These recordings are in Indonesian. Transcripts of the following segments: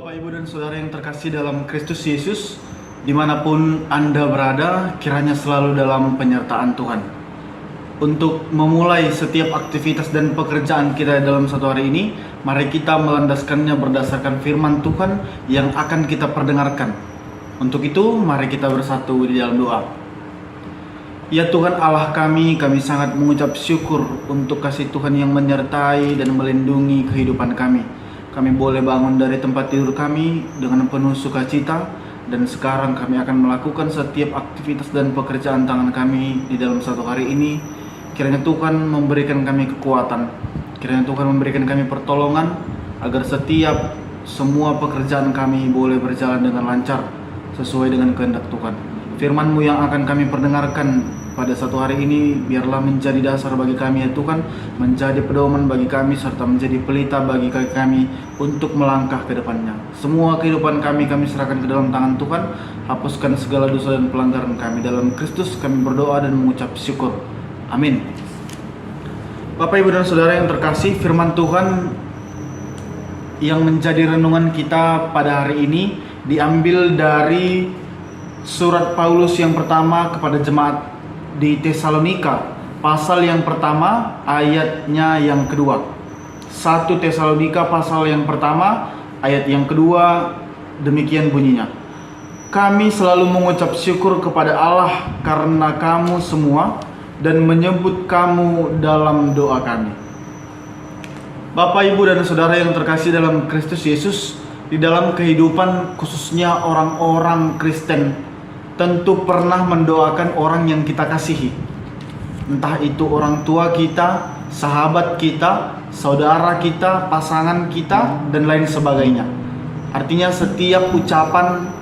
Bapak, Ibu, dan Saudara yang terkasih dalam Kristus Yesus, dimanapun Anda berada, kiranya selalu dalam penyertaan Tuhan. Untuk memulai setiap aktivitas dan pekerjaan kita dalam satu hari ini, mari kita melandaskannya berdasarkan firman Tuhan yang akan kita perdengarkan. Untuk itu, mari kita bersatu di dalam doa. Ya Tuhan Allah kami sangat mengucap syukur untuk kasih Tuhan yang menyertai dan melindungi kehidupan kami. Kami boleh bangun dari tempat tidur kami dengan penuh sukacita, dan sekarang kami akan melakukan setiap aktivitas dan pekerjaan tangan kami di dalam satu hari ini. Kiranya Tuhan memberikan kami kekuatan, kiranya Tuhan memberikan kami pertolongan, agar setiap semua pekerjaan kami boleh berjalan dengan lancar sesuai dengan kehendak Tuhan. Firman-Mu yang akan kami perdengarkan pada satu hari ini, biarlah menjadi dasar bagi kami ya Tuhan, menjadi pedoman bagi kami, serta menjadi pelita bagi kaki kami untuk melangkah ke depannya. Semua kehidupan kami serahkan ke dalam tangan Tuhan. Hapuskan segala dosa dan pelanggaran kami. Dalam Kristus kami berdoa dan mengucap syukur. Amin. Bapak, Ibu, dan Saudara yang terkasih, firman Tuhan yang menjadi renungan kita pada hari ini diambil dari surat Paulus yang pertama kepada jemaat di Tesalonika, pasal yang pertama, ayatnya yang kedua. 1 Tesalonika pasal yang pertama, ayat yang kedua, demikian bunyinya. Kami selalu mengucap syukur kepada Allah karena kamu semua, dan menyebut kamu dalam doa kami. Bapak, Ibu, dan Saudara yang terkasih dalam Kristus Yesus, di dalam kehidupan khususnya orang-orang Kristen tentu pernah mendoakan orang yang kita kasihi. Entah itu orang tua kita, sahabat kita, saudara kita, pasangan kita, dan lain sebagainya. Artinya setiap ucapan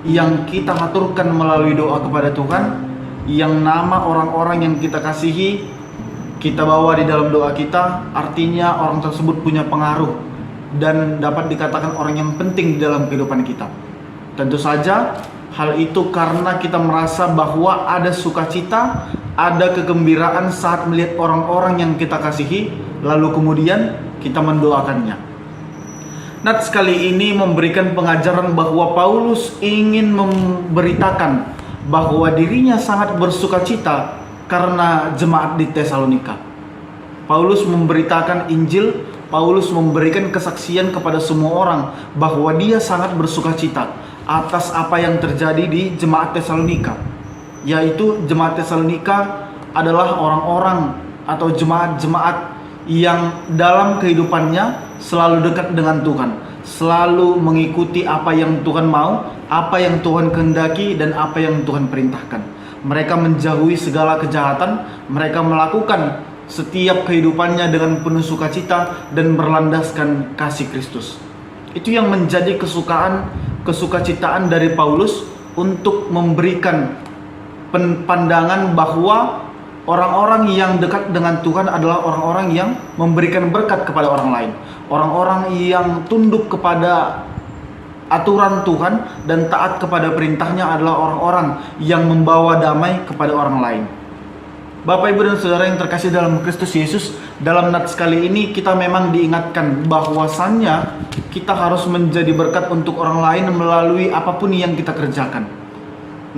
yang kita haturkan melalui doa kepada Tuhan, yang nama orang-orang yang kita kasihi, kita bawa di dalam doa kita, artinya orang tersebut punya pengaruh dan dapat dikatakan orang yang penting di dalam kehidupan kita. Tentu saja hal itu karena kita merasa bahwa ada sukacita, ada kegembiraan saat melihat orang-orang yang kita kasihi, lalu kemudian kita mendoakannya. Nats kali ini memberikan pengajaran bahwa Paulus ingin memberitakan bahwa dirinya sangat bersukacita karena jemaat di Tesalonika. Paulus memberitakan Injil, Paulus memberikan kesaksian kepada semua orang bahwa dia sangat bersukacita atas apa yang terjadi di jemaat Tesalonika. Yaitu jemaat Tesalonika adalah orang-orang atau jemaat-jemaat yang dalam kehidupannya selalu dekat dengan Tuhan, selalu mengikuti apa yang Tuhan mau, apa yang Tuhan kehendaki, dan apa yang Tuhan perintahkan. Mereka menjauhi segala kejahatan, mereka melakukan setiap kehidupannya dengan penuh sukacita dan berlandaskan kasih Kristus. Itu yang menjadi kesukacitaan dari Paulus untuk memberikan pandangan bahwa orang-orang yang dekat dengan Tuhan adalah orang-orang yang memberikan berkat kepada orang lain, orang-orang yang tunduk kepada aturan Tuhan dan taat kepada perintahnya adalah orang-orang yang membawa damai kepada orang lain. Bapak, Ibu, dan Saudara yang terkasih dalam Kristus Yesus, dalam nats kali ini kita memang diingatkan bahwasannya kita harus menjadi berkat untuk orang lain melalui apapun yang kita kerjakan.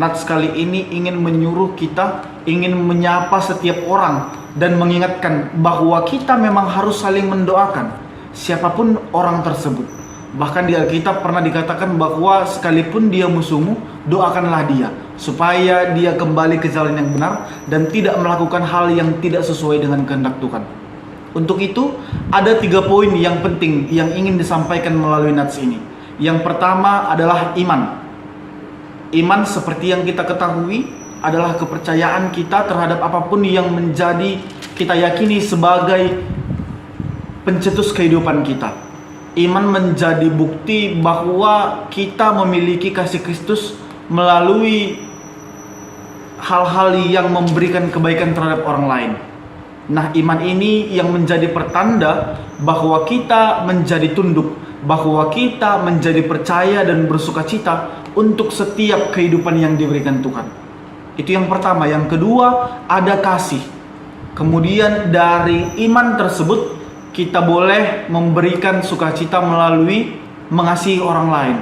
Nats kali ini ingin menyuruh kita, ingin menyapa setiap orang dan mengingatkan bahwa kita memang harus saling mendoakan siapapun orang tersebut. Bahkan di Alkitab pernah dikatakan bahwa sekalipun dia musuhmu, doakanlah dia supaya dia kembali ke jalan yang benar dan tidak melakukan hal yang tidak sesuai dengan kehendak Tuhan. Untuk itu, ada 3 poin yang penting yang ingin disampaikan melalui nats ini. Yang pertama adalah iman. Iman seperti yang kita ketahui adalah kepercayaan kita terhadap apapun yang menjadi kita yakini sebagai pencetus kehidupan kita. Iman menjadi bukti bahwa kita memiliki kasih Kristus melalui hal-hal yang memberikan kebaikan terhadap orang lain. Nah, iman ini yang menjadi pertanda bahwa kita menjadi tunduk, bahwa kita menjadi percaya dan bersukacita untuk setiap kehidupan yang diberikan Tuhan. Itu yang pertama. Yang kedua, ada kasih. Kemudian dari iman tersebut kita boleh memberikan sukacita melalui mengasihi orang lain.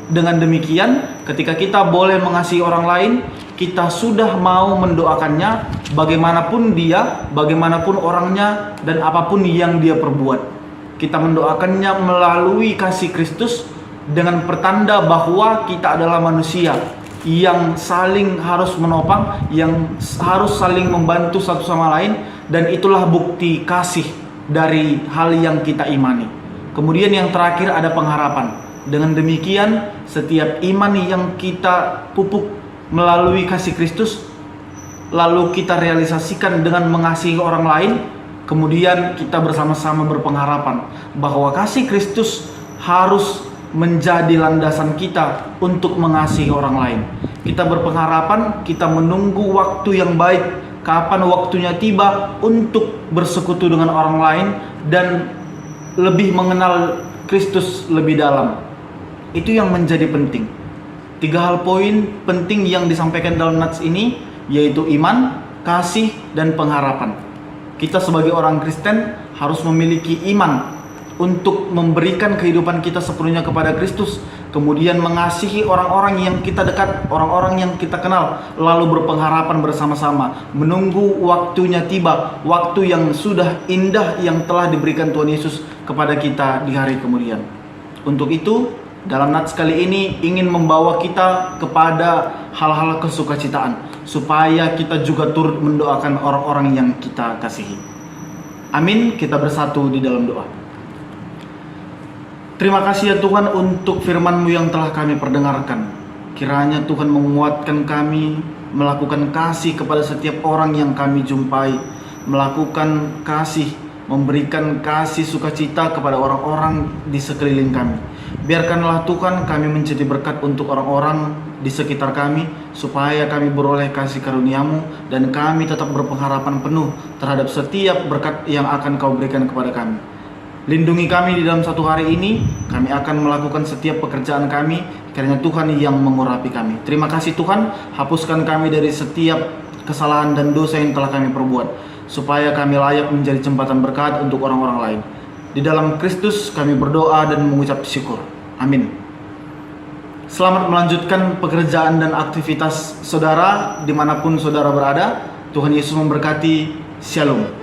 Dengan demikian, ketika kita boleh mengasihi orang lain, kita sudah mau mendoakannya bagaimanapun dia, bagaimanapun orangnya, dan apapun yang dia perbuat. Kita mendoakannya melalui kasih Kristus dengan pertanda bahwa kita adalah manusia yang saling harus menopang, yang harus saling membantu satu sama lain, dan itulah bukti kasih dari hal yang kita imani. Kemudian yang terakhir ada pengharapan. Dengan demikian, setiap iman yang kita pupuk melalui kasih Kristus, lalu kita realisasikan dengan mengasihi orang lain, kemudian kita bersama-sama berpengharapan bahwa kasih Kristus harus menjadi landasan kita untuk mengasihi orang lain. Kita berpengharapan, kita menunggu waktu yang baik, kapan waktunya tiba untuk bersekutu dengan orang lain dan lebih mengenal Kristus lebih dalam. Itu yang menjadi penting. 3 hal poin penting yang disampaikan dalam nats ini, yaitu iman, kasih, dan pengharapan. Kita sebagai orang Kristen harus memiliki iman untuk memberikan kehidupan kita sepenuhnya kepada Kristus, kemudian mengasihi orang-orang yang kita dekat, orang-orang yang kita kenal, lalu berpengharapan bersama-sama, menunggu waktunya tiba, waktu yang sudah indah yang telah diberikan Tuhan Yesus kepada kita di hari kemudian. Untuk itu, dalam nats kali ini ingin membawa kita kepada hal-hal kesukacitaan, supaya kita juga turut mendoakan orang-orang yang kita kasihi. Amin. Kita bersatu di dalam doa. Terima kasih ya Tuhan untuk firman-Mu yang telah kami perdengarkan. Kiranya Tuhan menguatkan kami melakukan kasih kepada setiap orang yang kami jumpai, melakukan kasih, memberikan kasih sukacita kepada orang-orang di sekeliling kami. Biarkanlah Tuhan kami menjadi berkat untuk orang-orang di sekitar kami, supaya kami beroleh kasih karunia-Mu dan kami tetap berpengharapan penuh terhadap setiap berkat yang akan Kau berikan kepada kami. Lindungi kami di dalam satu hari ini, kami akan melakukan setiap pekerjaan kami, kiranya Tuhan yang mengurapi kami. Terima kasih Tuhan, hapuskan kami dari setiap kesalahan dan dosa yang telah kami perbuat, supaya kami layak menjadi jembatan berkat untuk orang-orang lain. Di dalam Kristus kami berdoa dan mengucap syukur. Amin. Selamat melanjutkan pekerjaan dan aktivitas saudara dimanapun saudara berada. Tuhan Yesus memberkati. Shalom.